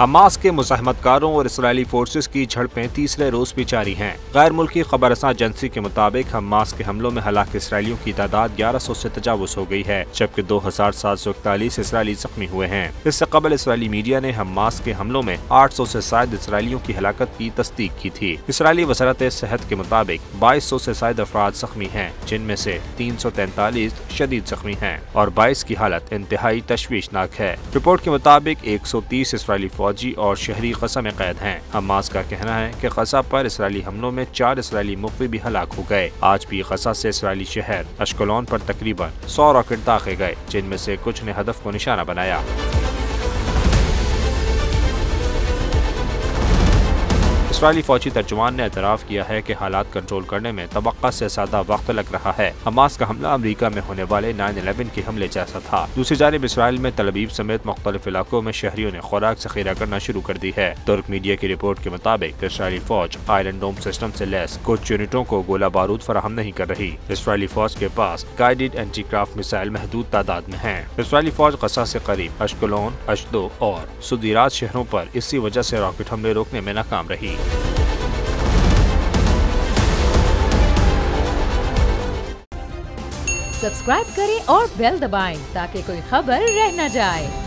Hamas के मुज़ाहमतकारों और Israeli forces की झड़पें तीसरे रोज भी जारी हैं। गैर मुल्की खबरसां एजेंसी के मुताबिक हमास के हमलों में हलाक इसराइलियों की तादाद 1100 से तजावुज हो गई है, जबकि 2741 इसराइली जख्मी हुए हैं। इससे कबल इसराइली मीडिया ने हमास के हमलों में 800 से ज्यादा इसराइलियों की हलाकत की तस्दीक की थी। इसराइली वज़ारत सेहत के मुताबिक 2200 से ज्यादा अफराद जख्मी हैं, जिनमें से 343 शदीद जख्मी हैं और 22 की हालत इंतहाई तशवीशनाक है। रिपोर्ट के मुताबिक 130 इसराइली फौजी और शहरी गजा में कैद हैं। हमास का कहना है कि गजा पर इसराइली हमलों में 4 इसराइली मुख्फी भी हलाक हो गए। आज भी गजा से इसराइली शहर अश्कलोन पर तकरीबन 100 रॉकेट दागे गए, जिनमें से कुछ ने हदफ को निशाना बनाया। इसराइली फौजी तर्जुमान ने एतराफ़ किया है कि हालात कंट्रोल करने में तवक्का से ज्यादा वक्त लग रहा है। हमास का हमला अमरीका में होने वाले 9/11 के हमले जैसा था। दूसरी जानिब इसराइल में तल अवीव समेत मुख्तलिफ इलाकों में शहरियों ने खुराक ज़ख़ीरा करना शुरू कर दी है। तुर्क मीडिया की रिपोर्ट के मुताबिक इसराइली फौज आयरन डोम सिस्टम से लैस कुछ यूनिटों को गोला बारूद फराहम नहीं कर रही। इसराइली फौज के पास गाइडेड एंटीक्राफ्ट मिसाइल महदूद तादाद में है। इसराइली फौज गजा से करीब अश्कलोन, अशदो और सुदीरात शहरों पर इसी वजह से रॉकेट हमले रोकने में नाकाम रही। सब्सक्राइब करें और बेल दबाएं ताकि कोई खबर रह न जाए।